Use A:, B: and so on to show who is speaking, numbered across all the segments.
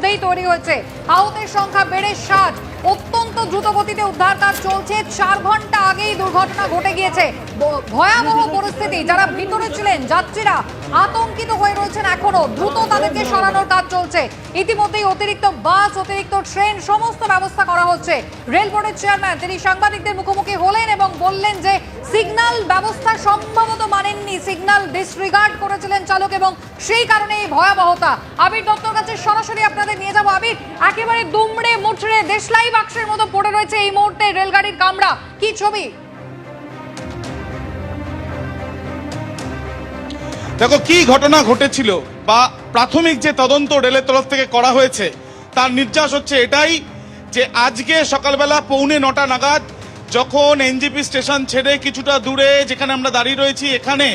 A: ইতিমধ্যেই তৈরি হয়েছে। আহতের সংখ্যা বেড়ে 60। অত্যন্ত দ্রুত গতিতে উদ্ধার কাজ চলছে। 4 ঘন্টা আগেই দুর্ঘটনা ঘটে গিয়েছে। ভয়াবহ পরিস্থিতি। যারা ভিতরে ছিলেন যাত্রীরা আতঙ্কিত হয়ে রয়েছেন এখনো। দ্রুত তাদেরকে সরানোর কাজ চলছে। ইতিমধ্যেই অতিরিক্ত বাস, অতিরিক্ত ট্রেন, সমস্ত ব্যবস্থা করা হচ্ছে। রেল বোর্ডের চেয়ারম্যান তিনি সাংবাদিকদের মুখোমুখি হলেন এবং বললেন যে সিগন্যাল ব্যবস্থা সম্ভবত মানেননি, সিগন্যাল ডিসরিগার্ড করেছিলেন চালক এবং সেই কারণে এই ভয়াবহতা। আবির দত্তর কাছে সরাসরি আপনাদের নিয়ে যাবো। আবির, একেবারে দুমড়ে মুচড়ে দেশলাই বাক্সের মতো পড়ে রয়েছে এই মুহূর্তে রেলগাড়ির কামরা, কি ছবি?
B: দেখো কি ঘটনা ঘটেছিল বা প্রাথমিক যে তদন্ত রেলের তরফ থেকে করা হয়েছে তার নির্যাস হচ্ছে এটাই যে আজকে সকালবেলা 8:45 নাগাদ যখন এনজিপি স্টেশন ছেড়ে কিছুটা দূরে যেখানে আমরা দাঁড়িয়ে রয়েছি এখানে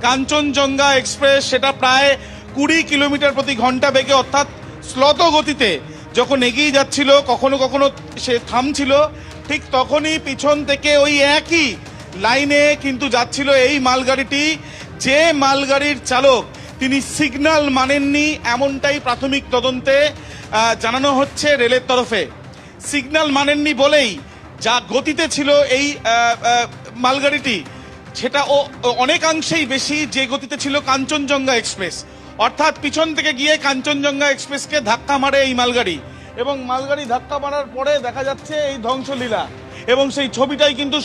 B: কাঞ্চনজঙ্ঘা এক্সপ্রেস সেটা প্রায় 20 কিলোমিটার প্রতি ঘন্টা বেগে অর্থাৎ স্লথ গতিতে যখন এগিয়ে যাচ্ছিল, কখনো কখনো সে থামছিল, ঠিক তখনই পিছন থেকে ওই একই লাইনে কিন্তু যাচ্ছিল এই মালগাড়িটি। যে মালগাড়ির চালক তিনি সিগন্যাল মানেননি এমনটাই প্রাথমিক তদন্তে জানানো হচ্ছে রেলের তরফে। সিগন্যাল মানেননি বলেই যা গতিতে ছিল এই মালগাড়িটি সেটা অনেকাংশেই বেশি যে গতিতে ছিল কাঞ্চনজঙ্ঘা এক্সপ্রেস, অর্থাৎ পিছন থেকে গিয়ে কাঞ্চনজঙ্ঘা এক্সপ্রেসকে ধাক্কা মারে এই মালগাড়ি এবং মালগাড়ি ধাক্কা মারার পরে দেখা যাচ্ছে এই ধ্বংসলীলা এবং সেই ছবিটাই কিন্তু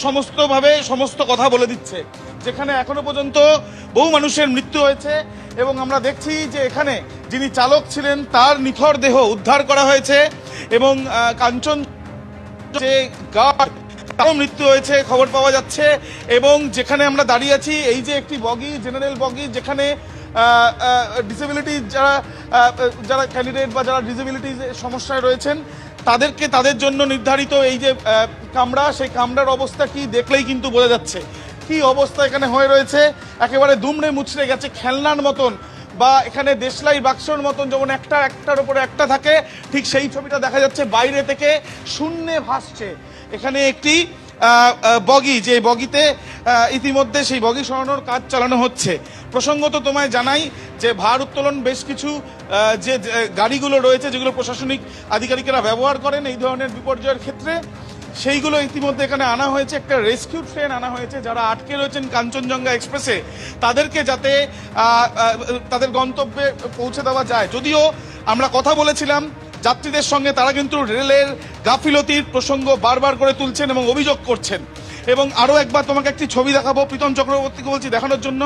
B: সমস্ত কথা বলে দিচ্ছে, যেখানে এখনো পর্যন্ত বহু মানুষের মৃত্যু হয়েছে এবং আমরা দেখছি যে এখানে যিনি চালক ছিলেন তার নিথর দেহ উদ্ধার করা হয়েছে এবং কাঞ্চন যে গার্ড তারও মৃত্যু হয়েছে খবর পাওয়া যাচ্ছে। এবং যেখানে আমরা দাঁড়িয়ে আছি এই যে একটি বগি, জেনারেল বগি, যেখানে ডিসেবিলিটি যারা ক্যান্ডিডেট বা যারা ডিসেবিলিটি সমস্যায় রয়েছেন তাদের জন্য নির্ধারিত এই যে কামরা, সেই কামরার অবস্থা কি দেখলেই কিন্তু বোঝা যাচ্ছে কি অবস্থা এখানে হয়ে রয়েছে। একেবারে দুমড়ে মুচড়ে গেছে, খেলনার মতন বা এখানে দেশলাই বাক্সর মতন যেমন একটার উপরে একটা থাকে, ঠিক সেই ছবিটা দেখা যাচ্ছে বাইরে থেকে শূন্যে ভাসছে। এখানে একটি বগি, যে বগিতে ইতিমধ্যে সেই বগি সরানোর কাজ চালানো হচ্ছে। প্রসঙ্গত তোমায় জানাই যে ভার উত্তোলন বেশ কিছু যে গাড়িগুলো রয়েছে যেগুলো প্রশাসনিক আধিকারিকেরা ব্যবহার করেন এই ধরনের বিপর্যয়ের ক্ষেত্রে, সেইগুলো ইতিমধ্যে এখানে আনা হয়েছে। একটা রেস্কিউ ট্রেন আনা হয়েছে, যারা আটকে রয়েছেন কাঞ্চনজঙ্ঘা এক্সপ্রেসে তাদেরকে যাতে তাদের গন্তব্যে পৌঁছে দেওয়া যায়। যদিও আমরা কথা বলেছিলাম যাত্রীদের সঙ্গে, তারা কিন্তু রেলের গাফিলতির প্রসঙ্গ বারবার করে তুলছেন এবং অভিযোগ করছেন। এবং আরও একবার তোমাকে একটি ছবি দেখাবো, প্রীতম চক্রবর্তীকে বলছি দেখানোর জন্য।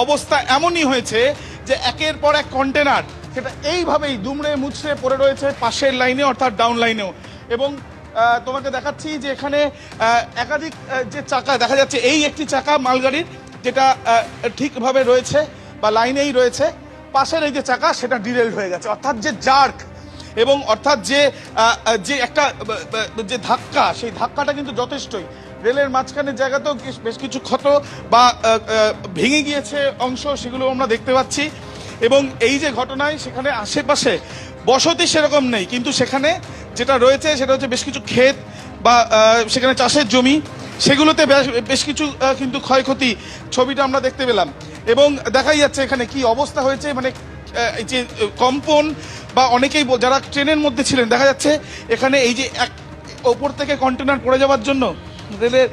B: অবস্থা এমনই হয়েছে যে একের পর এক কন্টেনার সেটা এইভাবেই দুমড়ে মুচড়ে পড়ে রয়েছে পাশের লাইনে অর্থাৎ ডাউন লাইনেও। এবং তোমাকে দেখাচ্ছি যে এখানে একাধিক যে চাকা দেখা যাচ্ছে, এই একটি চাকা মালগাড়ির যেটা ঠিকভাবে রয়েছে বা লাইনেই রয়েছে, পাশের এই যে চাকা সেটা ডিরেল হয়ে গেছে, অর্থাৎ যে জার্ক এবং অর্থাৎ যে একটা যে ধাক্কা, সেই ধাক্কাটা কিন্তু যথেষ্টই। রেলের মাঝখানের জায়গাতেও বেশ কিছু ক্ষত বা ভেঙে গিয়েছে অংশ, সেগুলো আমরা দেখতে পাচ্ছি। এবং এই যে ঘটনায় সেখানে আশেপাশে বসতি সেরকম নেই, কিন্তু সেখানে যেটা রয়েছে সেটা হচ্ছে বেশ কিছু ক্ষেত বা সেখানে চাষের জমি, সেগুলোতে বেশ কিছু কিন্তু ক্ষয়ক্ষতি ছবিটা আমরা দেখতে পেলাম। এবং দেখাই যাচ্ছে এখানে কি অবস্থা হয়েছে, মানে যে কম্পন বা অনেকেই যারা ট্রেনের মধ্যে ছিলেন দেখা যাচ্ছে এখানে এই যে ওপর থেকে কন্টেনার পড়ে যাওয়ার জন্য রেলের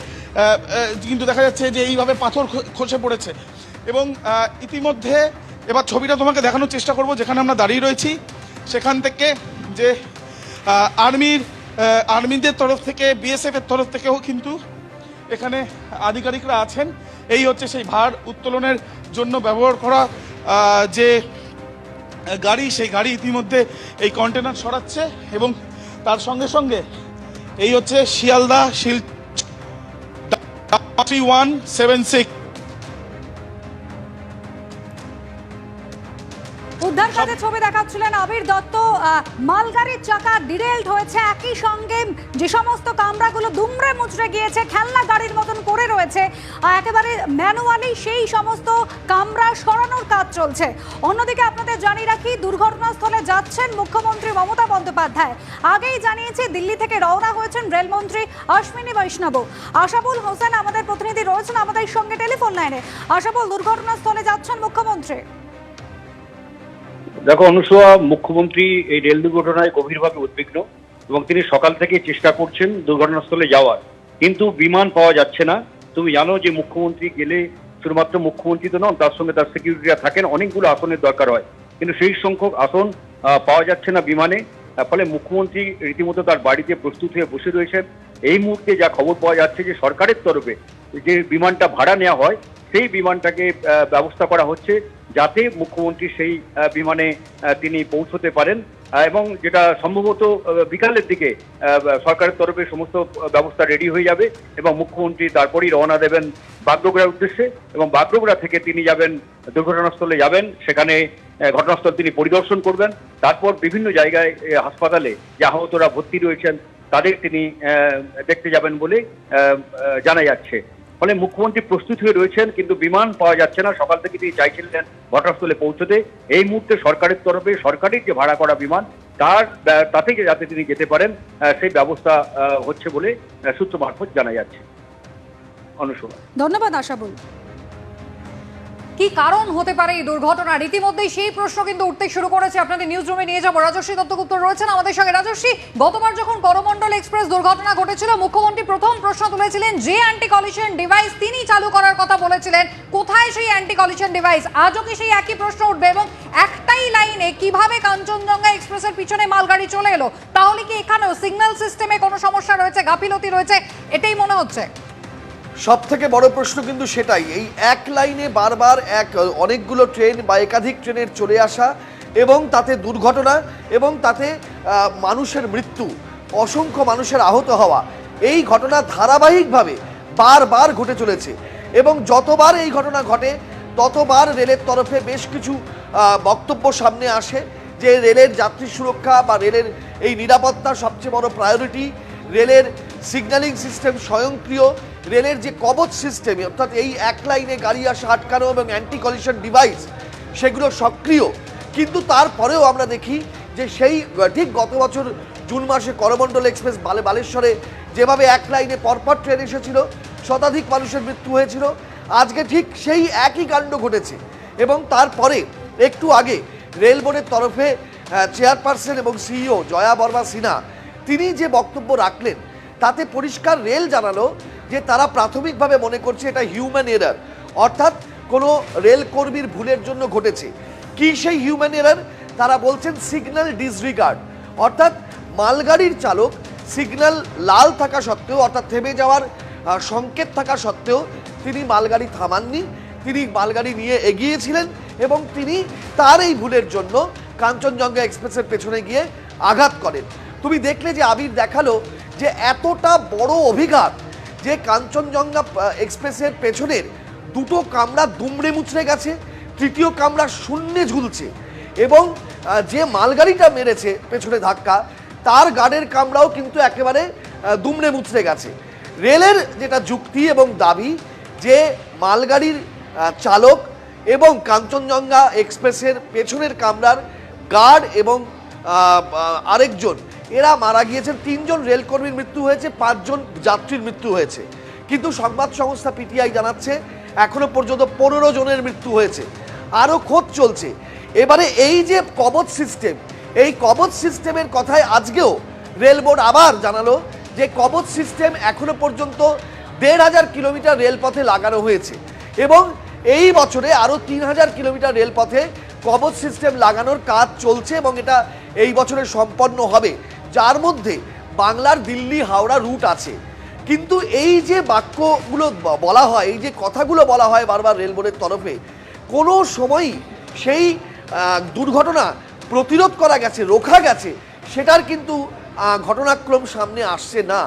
B: কিন্তু দেখা যাচ্ছে যে এইভাবে পাথর খসে পড়েছে। এবং ইতিমধ্যে এবার ছবিটা তোমাকে দেখানোর চেষ্টা করব যেখানে আমরা দাঁড়িয়ে রয়েছি, সেখান থেকে যে আর্মিদের তরফ থেকে, বিএসএফ এর তরফ থেকেও কিন্তু এখানে আধিকারিকরা আছেন। এই হচ্ছে সেই ভার উত্তোলনের জন্য ব্যবহার করা যে গাড়ি, সেই গাড়ি ইতিমধ্যে এই কন্টেনার সরাচ্ছে। এবং তার সঙ্গে সঙ্গে এই হচ্ছে শিয়ালদা শিলচর 3176
A: উদ্ধার কাজের ছবি দেখাচ্ছিলেন আবির দত্ত। মালগাড়ির চাকা ডিরেলড হয়েছে, একই সঙ্গে যে সমস্ত কামরাগুলো দুমড়ে মুচড়ে গিয়েছে খেলনা গাড়ির মতন পড়ে রয়েছে, একেবারে ম্যানুয়ালি সেই সমস্ত কামরা সরানোর কাজ চলছে। অন্যদিকে আপনাদের জানিয়ে রাখি, দুর্ঘটনাস্থলে যাচ্ছেন মুখ্যমন্ত্রী মমতা বন্দ্যোপাধ্যায়। আগেই জানিয়েছে দিল্লি থেকে রওনা হয়েছেন রেলমন্ত্রী অশ্বিনী বৈষ্ণব। আশাবুল হোসেন আমাদের প্রতিনিধি রয়েছেন আমাদের সঙ্গে টেলিফোন লাইনে। আশাবুল, দুর্ঘটনাস্থলে যাচ্ছেন মুখ্যমন্ত্রী।
C: দেখো অনুসূয়া, মুখ্যমন্ত্রী এই রেল দুর্ঘটনায় গভীরভাবে উদ্বিগ্ন এবং তিনি সকাল থেকে চেষ্টা করছেন দুর্ঘটনাস্থলে যাওয়ার, কিন্তু বিমান পাওয়া যাচ্ছে না। তুমি জানো যে মুখ্যমন্ত্রী গেলে শুধুমাত্র মুখ্যমন্ত্রী তো নন, তার সঙ্গে তার সিকিউরিটিরা থাকেন, অনেকগুলো আসনের দরকার হয়, কিন্তু সেই সংখ্যক আসন পাওয়া যাচ্ছে না বিমানে। ফলে মুখ্যমন্ত্রী রীতিমতো তার বাড়িতে প্রস্তুত হয়ে বসে রয়েছেন। এই মুহূর্তে যা খবর পাওয়া যাচ্ছে যে সরকারের তরফে যে বিমানটা ভাড়া নেওয়া হয় সেই বিমানটাকে ব্যবস্থা করা হচ্ছে যাতে মুখ্যমন্ত্রী সেই বিমানে তিনি পৌঁছতে পারেন, এবং যেটা সম্ভবত বিকালের দিকে সরকারের তরফে সমস্ত ব্যবস্থা রেডি হয়ে যাবে এবং মুখ্যমন্ত্রী তারপরেই রওনা দেবেন বাগডোগরার উদ্দেশ্যে, এবং বাগডোগরা থেকে তিনি যাবেন দুর্ঘটনাস্থলে যাবেন, সেখানে ঘটনাস্থল তিনি পরিদর্শন করবেন, তারপর বিভিন্ন জায়গায় হাসপাতালে যে আহতরা ভর্তি রয়েছেন তাদের তিনি দেখতে যাবেন বলে জানা যাচ্ছে। ফলে মুখ্যমন্ত্রী প্রস্তুত হয়ে রয়েছেন, কিন্তু বিমান পাওয়া যাচ্ছে না। সকাল থেকে তিনি চাইছিলেন ঘটনাস্থলে পৌঁছতে। এই মুহূর্তে সরকারের তরফে সরকারের যে ভাড়া করা বিমান তাতে যাতে তিনি যেতে পারেন সেই ব্যবস্থা হচ্ছে বলে সূত্র মারফত জানা যাচ্ছে। অনুসূয়া,
D: ধন্যবাদ আশাবুল।
A: কি কারণ হতে পারে এই দুর্ঘটনা? রীতিমধ্যেই সেই প্রশ্ন কিন্তু উঠতে শুরু করেছে। আপনাদের নিউজ রুমে নিয়ে যাবো, রাজশ্রী দত্তগুপ্ত রয়েছেন আমাদের সঙ্গে। রাজশ্রী, গতবার যখন করমণ্ডল এক্সপ্রেস দুর্ঘটনা ঘটেছিল, মুখ্যমন্ত্রী প্রথম প্রশ্ন তুলেছিলেন যে অ্যান্টি কলিশন ডিভাইস তিনি চালু করার কথা বলেছিলেন, কোথায় সেই অ্যান্টি কলিশন ডিভাইস? আজও কি সেই একই প্রশ্ন উঠবে? এবং একটাই লাইনে কিভাবে কাঞ্চনজঙ্ঘা এক্সপ্রেসের পিছনে মালগাড়ি চলে এলো? তাহলে কি এখানেও সিগন্যাল সিস্টেমে কোনো সমস্যা রয়েছে, গাফিলতি রয়েছে, এটাই মনে হচ্ছে?
E: সব থেকে বড় প্রশ্ন কিন্তু সেটাই, এই এক লাইনে বারবার অনেকগুলো ট্রেন বা একাধিক ট্রেনের চলে আসা এবং তাতে দুর্ঘটনা এবং তাতে মানুষের মৃত্যু, অসংখ্য মানুষের আহত হওয়া, এই ঘটনা ধারাবাহিকভাবে বারবার ঘটে চলেছে। এবং যতবার এই ঘটনা ঘটে ততবার রেলের তরফে বেশ কিছু বক্তব্য সামনে আসে যে রেলের যাত্রী সুরক্ষা বা রেলের এই নিরাপত্তা সবচেয়ে বড় প্রায়োরিটি। রেলের সিগন্যালিং সিস্টেম স্বয়ংক্রিয়, রেলের যে কবচ সিস্টেম অর্থাৎ এই এক লাইনে গাড়ি আসা আটকানো এবং অ্যান্টি কলিশন ডিভাইস সেগুলো সক্রিয়। কিন্তু তারপরেও আমরা দেখি যে সেই ঠিক গত বছর জুন মাসে করমণ্ডল এক্সপ্রেস বালেশ্বরে যেভাবে এক লাইনে পরপর ট্রেন এসেছিল, শতাধিক মানুষের মৃত্যু হয়েছিল, আজকে ঠিক সেই একই কাণ্ড ঘটেছে। এবং তারপরে একটু আগে রেল বোর্ডের তরফে চেয়ারপারসন এবং সিইও জয়া বর্মা সিনহা তিনি যে বক্তব্য রাখলেন তাতে পরিষ্কার রেল জানালো যে তারা প্রাথমিকভাবে মনে করছে এটা হিউম্যান এরার, অর্থাৎ কোনো রেল কর্মীর ভুলের জন্য ঘটেছে। কি সেই হিউম্যান এরার? তারা বলছেন সিগন্যাল ডিসরিগার্ড, অর্থাৎ মালগাড়ির চালক সিগন্যাল লাল থাকা সত্ত্বেও অর্থাৎ থেমে যাওয়ার সংকেত থাকা সত্ত্বেও তিনি মালগাড়ি থামাননি, তিনি মালগাড়ি নিয়ে এগিয়েছিলেন এবং তিনি তার এই ভুলের জন্য কাঞ্চনজঙ্ঘা এক্সপ্রেসের পেছনে গিয়ে আঘাত করেন। তুমি দেখলে যে আবির দেখালো যে এতটা বড় অভিঘাত যে কাঞ্চনজঙ্ঘা এক্সপ্রেসের পেছনের দুটো কামরা দুমড়ে মুচড়ে গেছে, তৃতীয় কামরা শূন্যে ঝুলছে এবং যে মালগাড়িটা মেরেছে পেছনে ধাক্কা তার গার্ডের কামরাও কিন্তু একেবারে দুমড়ে মুচড়ে গেছে। রেলের যেটা যুক্তি এবং দাবি যে মালগাড়ির চালক এবং কাঞ্চনজঙ্ঘা এক্সপ্রেসের পেছনের কামরার গার্ড এবং আরেকজন এরা মারা গিয়েছেন। 3 জন রেলকর্মীর মৃত্যু হয়েছে, 5 জন যাত্রীর মৃত্যু হয়েছে। কিন্তু সংবাদ সংস্থা পিটিআই জানাচ্ছে এখনো পর্যন্ত 15 জনের মৃত্যু হয়েছে, আরও খোঁজ চলছে। এবারে এই যে কবচ সিস্টেম, এই কবচ সিস্টেমের কথায় আজকেও রেল বোর্ড আবার জানালো যে কবচ সিস্টেম এখনো পর্যন্ত 1500 কিলোমিটার রেলপথে লাগানো হয়েছে এবং এই বছরে আরও 3000 কিলোমিটার রেলপথে কবচ সিস্টেম লাগানোর কাজ চলছে এবং এটা এই বছরে সম্পন্ন হবে, যার মধ্যে বাংলার দিল্লি হাওড়া রুট আছে। কিন্তু এই যে বাক্যগুলো বলা হয়, এই যে কথাগুলো বলা হয় বারবার রেল বোর্ডের তরফে, কোনো সময়ই সেই দুর্ঘটনা প্রতিরোধ করা গেছে, রোখা গেছে, সেটার কিন্তু ঘটনাক্রম সামনে আসছে না।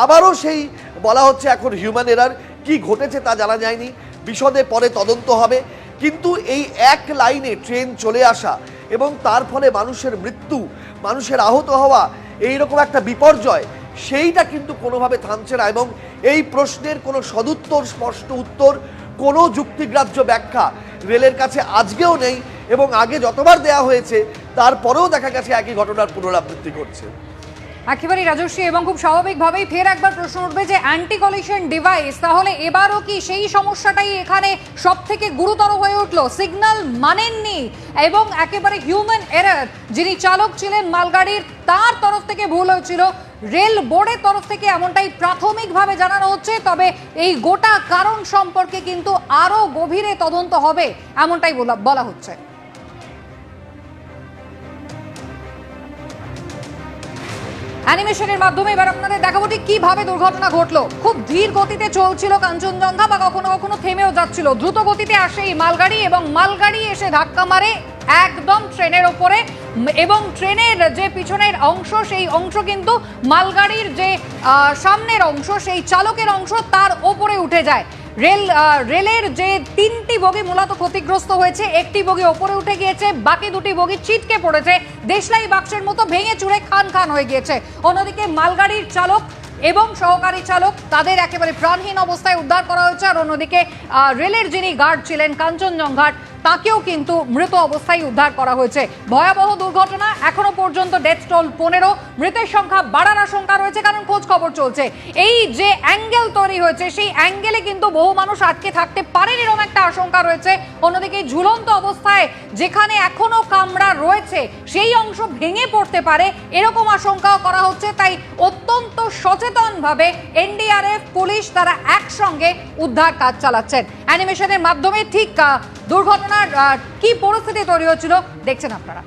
E: আবারও সেই বলা হচ্ছে এখন হিউম্যান এরার, কি ঘটেছে তা জানা যায়নি, বিশদে পরে তদন্ত হবে। কিন্তু এই এক লাইনে ট্রেন চলে আসা এবং তার ফলে মানুষের মৃত্যু, মানুষের আহত হওয়া, এইরকম একটা বিপর্যয়, সেইটা কিন্তু কোনোভাবে থামছে না এবং এই প্রশ্নের কোনো সদুত্তর, স্পষ্ট উত্তর, কোনো যুক্তিগ্রাহ্য ব্যাখ্যা রেলের কাছে আজকেও নেই এবং আগে যতবার দেয়া হয়েছে তারপরেও দেখা গেছে একই ঘটনার পুনরাবৃত্তি করছে।
A: একেবারে রাজস্বী, এবং খুব স্বাভাবিকভাবেই ফের একবার প্রশ্ন উঠবে যে অ্যান্টি কলিশন ডিভাইস, তাহলে এবারও কি সেই সমস্যাটাই এখানে সব থেকে গুরুতর হয়ে উঠলো? সিগন্যাল মানেননি এবং একেবারে হিউম্যান এরর, যিনি চালক ছিলেন মালগাড়ির তার তরফ থেকে ভুল হয়েছিল, রেল বোর্ডের তরফ থেকে এমনটাই প্রাথমিকভাবে জানানো হচ্ছে। তবে এই গোটা কারণ সম্পর্কে কিন্তু আরো গভীরে তদন্ত হবে এমনটাই বলা হচ্ছে। অ্যানিমেশনের মাধ্যমে এবার আপনাদের দেখাবো ঠিক কিভাবে দুর্ঘটনা ঘটলো। খুব ধীর গতিতে চলছিল কাঞ্চনজঙ্ঘা, বা কখনো কখনো থেমেও যাচ্ছিল। দ্রুত গতিতে আসে এই মালগাড়ি এবং মালগাড়ি এসে ধাক্কা মারে একদম ট্রেনের ওপরে, এবং ট্রেনের যে পিছনের অংশ সেই অংশ কিন্তু মালগাড়ির যে সামনের অংশ সেই চালকের অংশ তার ওপরে উঠে যায়। রেলের যে 3টি বগি মূলত ক্ষতিগ্রস্ত হয়েছে, একটি বগি ওপরে উঠে গিয়েছে, বাকি 2টি বগি ছিটকে পড়েছে, দেশলাই বাক্সের মতো ভেঙে চুরে খান খান হয়ে গিয়েছে। অন্যদিকে মালগাড়ির চালক এবং সহকারী চালক তাদের একেবারে প্রাণহীন অবস্থায় উদ্ধার করা হয়েছে। আর অন্যদিকে রেলের যিনি গার্ড ছিলেন কাঞ্চনজঙ্ঘার, তাকেও কিন্তু মৃত অবস্থায় উদ্ধার করা হয়েছে। ভয়াবহ দুর্ঘটনা। এখনো পর্যন্ত ডেথ টোল 15, মৃতের সংখ্যা বাড়ার আশঙ্কা রয়েছে, কারণ খোঁজ খবর চলছে। এই যে অ্যাঙ্গেল তৈরি হয়েছে সেই অ্যাঙ্গেলে কিন্তু বহু মানুষ আটকে থাকতে পারেন, এরকম একটা আশঙ্কা রয়েছে। অন্যদিকে ঝুলন্ত অবস্থায় যেখানে এখনো কামরা রয়েছে সেই অংশ ভেঙে পড়তে পারে, এরকম আশঙ্কাও করা হচ্ছে। তাই অত্যন্ত সচেতনভাবে এনডিআরএফ, পুলিশ তারা একসঙ্গে উদ্ধার কাজ চালাচ্ছেন। অ্যানিমেশনের মাধ্যমে ঠিক দুর্ঘটনার কি পরিস্থিতি তৈরি হচ্ছিল দেখছেন আপনারা।